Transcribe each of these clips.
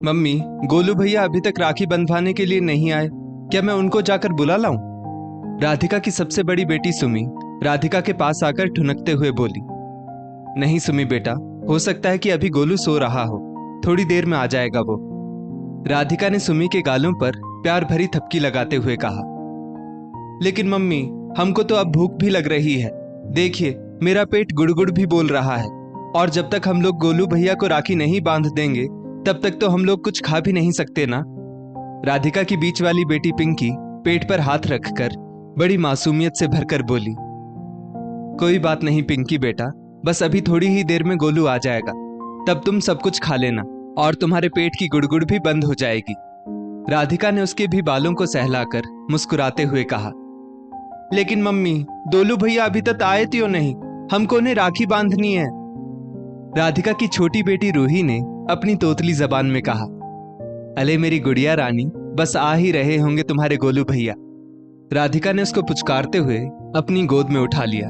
Mummy, Golu भैया अभी तक राखी बंधवाने के लिए नहीं आए। क्या मैं उनको जाकर बुला लाऊं? राधिका की सबसे बड़ी बेटी सुमी राधिका के पास आकर ठुनकते हुए बोली। नहीं सुमी बेटा, हो सकता है कि अभी गोलू सो रहा हो, थोड़ी देर में आ जाएगा वो। राधिका ने सुमी के गालों पर प्यार भरी थपकी लगाते हुए कहा। लेकिन मम्मी, हमको तो अब भूख भी लग रही है। देखिए, मेरा पेट गुड़गुड़ भी बोल रहा है, और जब तक हम लोग गोलू भैया को राखी नहीं बांध देंगे तब तक तो हम लोग कुछ खा भी नहीं सकते ना। राधिका की बीच वाली बेटी पिंकी पेट पर हाथ रखकर बड़ी मासूमियत से भरकर बोली। कोई बात नहीं पिंकी बेटा, बस अभी थोड़ी ही देर में गोलू आ जाएगा, तब तुम सब कुछ खा लेना और तुम्हारे पेट की गुड़गुड़ भी बंद हो जाएगी। राधिका ने उसके भी बालों को सहलाकर मुस्कुराते हुए कहा। लेकिन मम्मी, गोलू भैया अभी तक आए क्यों नहीं? हमको उन्हें राखी बांधनी है। राधिका की छोटी बेटी रूही ने अपनी तोतली जबान में कहा। अले मेरी गुड़िया रानी, बस आ ही रहे होंगे तुम्हारे गोलू भैया। राधिका ने उसको पुचकारते हुए अपनी गोद में उठा लिया।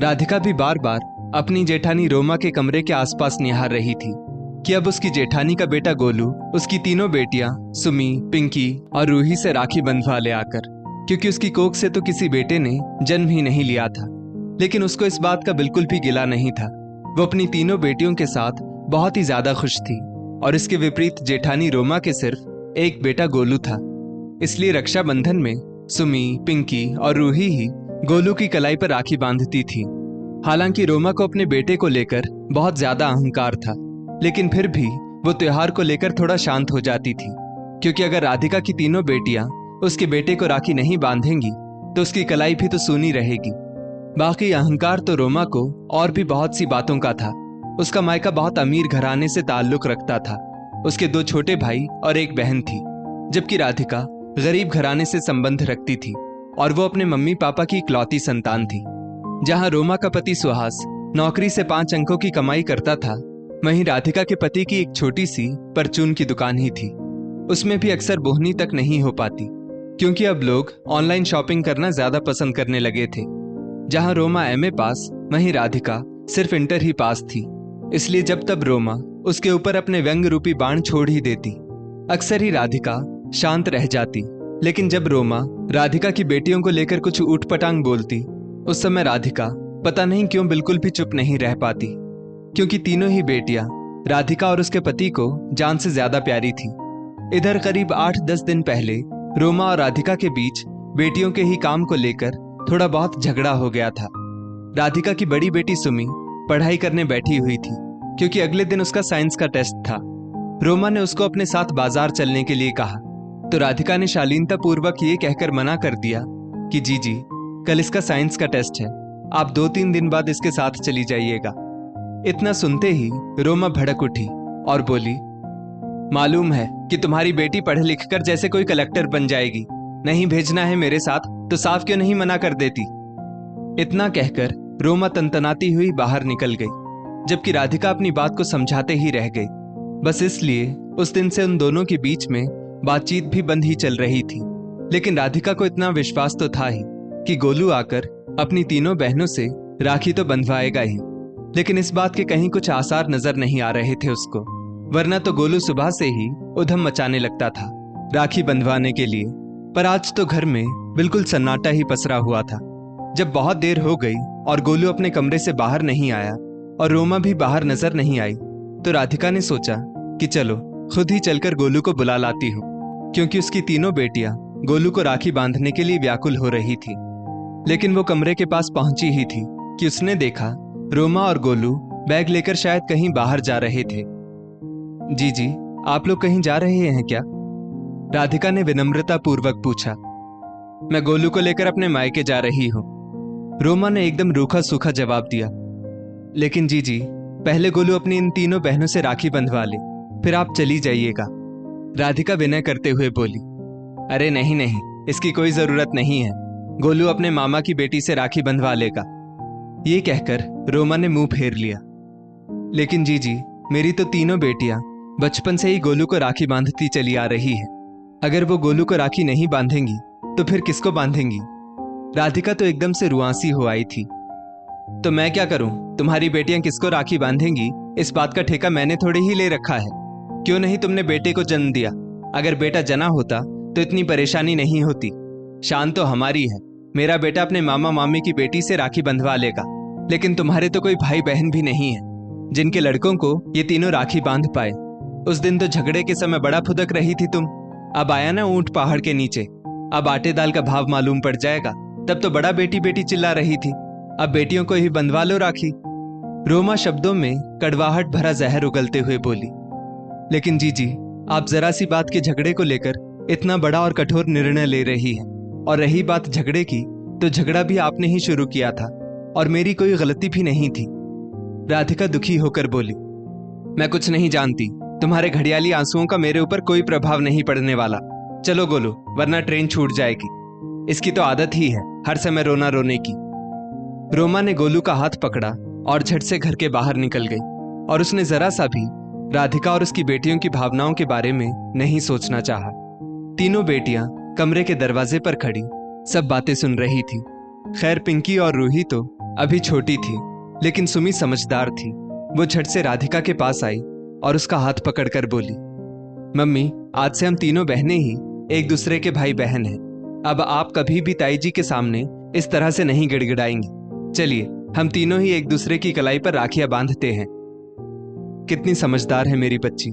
राधिका भी बार बार अपनी जेठानी रोमा के कमरे के आसपास निहार रही थी कि अब उसकी जेठानी का बेटा गोलू उसकी तीनों बेटियां सुमी, पिंकी और रूही से राखी बंधवा ले आकर, क्योंकि उसकी कोख से तो किसी बेटे ने जन्म ही नहीं लिया था। लेकिन उसको इस बात का बिल्कुल भी गिला नहीं था। वो अपनी तीनों बेटियों के साथ बहुत ही ज्यादा खुश थी, और इसके विपरीत जेठानी रोमा के सिर्फ एक बेटा गोलू था। इसलिए रक्षाबंधन में सुमी, पिंकी और रूही ही गोलू की कलाई पर राखी बांधती थी। हालांकि रोमा को अपने बेटे को लेकर बहुत ज्यादा अहंकार था, लेकिन फिर भी वो त्योहार को लेकर थोड़ा शांत हो जाती थी, क्योंकि अगर राधिका की तीनों बेटियां उसके बेटे को राखी नहीं बांधेंगी तो उसकी कलाई भी तो सूनी रहेगी। बाकी अहंकार तो रोमा को और भी बहुत सी बातों का था। उसका मायका बहुत अमीर घराने से ताल्लुक रखता था। उसके 2 छोटे भाई और एक बहन थी, जबकि राधिका गरीब घराने से संबंध रखती थी और वो अपने मम्मी पापा की इकलौती संतान थी। जहां रोमा का पति सुहास नौकरी से 5 अंकों की कमाई करता था, वहीं राधिका के पति की एक छोटी सी परचून की दुकान ही थी। उसमें भी अक्सर बोहनी तक नहीं हो पाती, क्योंकि अब लोग ऑनलाइन शॉपिंग करना ज्यादा पसंद करने लगे थे। जहां रोमा एमए पास, वहीं राधिका सिर्फ इंटर ही पास थी। इसलिए जब तब रोमा उसके ऊपर अपने व्यंग रूपी बाण छोड़ ही देती। अक्सर ही राधिका शांत रह जाती, लेकिन जब रोमा राधिका की बेटियों को लेकर कुछ ऊटपटांग बोलती, उस समय राधिका पता नहीं क्यों बिल्कुल भी चुप नहीं रह पाती, क्योंकि तीनों ही बेटियां राधिका और उसके पति को जान से ज्यादा प्यारी थी। इधर करीब 8-10 दिन पहले रोमा और राधिका के बीच बेटियों के ही काम को लेकर थोड़ा बहुत झगड़ा हो गया था। राधिका की बड़ी बेटी सुमी पढ़ाई करने बैठी हुई थी, क्योंकि अगले दिन उसका साइंस का टेस्ट था। रोमा ने उसको अपने साथ बाजार चलने के लिए कहा, तो राधिका ने शालीनता पूर्वक ये कहकर मना कर दिया कि जी, कल इसका साइंस का टेस्ट है, आप 2-3 दिन बाद इसके साथ चली जाइएगा। इतना सुनते ही रोमा भड़क उठी और बोली, मालूम है कि तुम्हारी बेटी पढ़ लिख कर जैसे कोई कलेक्टर बन जाएगी, नहीं भेजना है मेरे साथ तो साफ क्यों नहीं मना कर देती। इतना कहकर रोमा तनतनाती हुई बाहर निकल गई, जबकि राधिका अपनी बात को समझाते ही रह गई। बस इसलिए उस दिन से उन दोनों के बीच में बातचीत भी बंद ही चल रही थी। लेकिन राधिका को इतना विश्वास तो था ही कि गोलू आकर अपनी तीनों बहनों से राखी तो बंधवाएगा ही। लेकिन इस बात के कहीं कुछ आसार नजर नहीं आ रहे थे उसको, वरना तो गोलू सुबह से ही उधम मचाने लगता था राखी बंधवाने के लिए। पर आज तो घर में बिल्कुल सन्नाटा ही पसरा हुआ था। जब बहुत देर हो गई और गोलू अपने कमरे से बाहर नहीं आया और रोमा भी बाहर नजर नहीं आई, तो राधिका ने सोचा कि चलो खुद ही चलकर गोलू को बुला लाती हूँ, क्योंकि उसकी तीनों बेटियां गोलू को राखी बांधने के लिए व्याकुल हो रही थी। लेकिन वो कमरे के पास पहुंची ही थी कि उसने देखा रोमा और गोलू बैग लेकर शायद कहीं बाहर जा रहे थे। जी, आप लोग कहीं जा रहे हैं क्या? राधिका ने विनम्रता पूर्वक पूछा। मैं गोलू को लेकर अपने मायके जा रही हूँ, रोमा ने एकदम रूखा सूखा जवाब दिया। लेकिन जी, पहले गोलू अपनी इन तीनों बहनों से राखी बंधवा ले, फिर आप चली जाइएगा, राधिका विनय करते हुए बोली। अरे नहीं, इसकी कोई जरूरत नहीं है, गोलू अपने मामा की बेटी से राखी बंधवा लेगा। ये कहकर रोमा ने मुंह फेर लिया। लेकिन जी, मेरी तो तीनों बेटियां बचपन से ही गोलू को राखी बांधती चली आ रही है। अगर वो गोलू को राखी नहीं बांधेंगी तो फिर किसको बांधेंगी? राधिका तो एकदम से रुआंसी हो आई थी। तो मैं क्या करूं? तुम्हारी बेटियां किसको राखी बांधेंगी, इस बात का ठेका मैंने थोड़े ही ले रखा है। क्यों नहीं तुमने बेटे को जन्म दिया? अगर बेटा जना होता तो इतनी परेशानी नहीं होती। शान तो हमारी है, मेरा बेटा अपने मामा मामी की बेटी से राखी बंधवा लेगा, लेकिन तुम्हारे तो कोई भाई बहन भी नहीं है जिनके लड़कों को ये तीनों राखी बांध पाए। उस दिन तो झगड़े के समय बड़ा फुदक रही थी तुम। अब आया ना ऊंट पहाड़ के नीचे, अब आटे दाल का भाव मालूम पड़ जाएगा। तब तो बड़ा बेटी बेटी चिल्ला रही थी, अब बेटियों को ही बंधवा लो राखी। रोमा शब्दों में कड़वाहट भरा जहर उगलते हुए बोली, लेकिन जीजी, आप जरा सी बात के झगड़े को लेकर इतना बड़ा और कठोर निर्णय ले रही है। और रही बात झगड़े की, तो झगड़ा भी आपने ही शुरू किया था और मेरी कोई गलती भी नहीं थी। राधिका दुखी होकर बोली, मैं कुछ नहीं जानती, तुम्हारे घड़ियाली आंसुओं का मेरे ऊपर कोई प्रभाव नहीं पड़ने वाला। चलो गोलू, वरना ट्रेन छूट जाएगी। इसकी तो आदत ही है हर समय रोना रोने की। रोमा ने गोलू का हाथ पकड़ा और झट से घर के बाहर निकल गई, और उसने जरा सा भी राधिका और उसकी बेटियों की भावनाओं के बारे में नहीं सोचना चाहा। तीनों बेटियां कमरे के दरवाजे पर खड़ी सब बातें सुन रही थी। खैर पिंकी और रूही तो अभी छोटी थी, लेकिन सुमी समझदार थी। वो झट से राधिका के पास आई और उसका हाथ पकड़कर बोली, मम्मी, आज से हम तीनों बहनें ही एक दूसरे के भाई बहन हैं। अब आप कभी भी ताई जी के सामने इस तरह से नहीं गिड़गिड़ाएंगी। चलिए हम तीनों ही एक दूसरे की कलाई पर राखियां बांधते हैं। कितनी समझदार है मेरी बच्ची,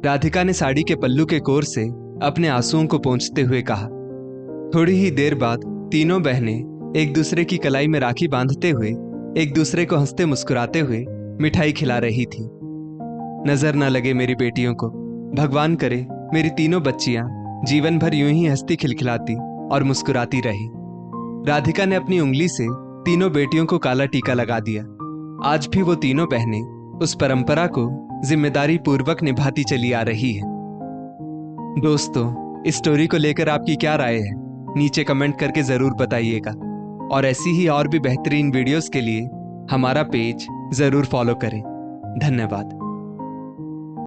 राधिका ने साड़ी के पल्लू के कोर से अपने आंसुओं को पोंछते हुए कहा। थोड़ी ही देर बाद तीनों बहनें एक दूसरे की कलाई में राखी बांधते हुए एक दूसरे को हंसते मुस्कुराते हुए मिठाई खिला रही थी। नजर न लगे मेरी बेटियों को, भगवान करे मेरी तीनों बच्चियां जीवन भर यूं ही हंसती खिलखिलाती और मुस्कुराती रही। राधिका ने अपनी उंगली से तीनों बेटियों को काला टीका लगा दिया। आज भी वो तीनों बहनें उस परंपरा को जिम्मेदारी पूर्वक निभाती चली आ रही है। दोस्तों, इस स्टोरी को लेकर आपकी क्या राय है? नीचे कमेंट करके जरूर बताइएगा, और ऐसी ही और भी बेहतरीन वीडियोस के लिए हमारा पेज जरूर फॉलो करें। धन्यवाद।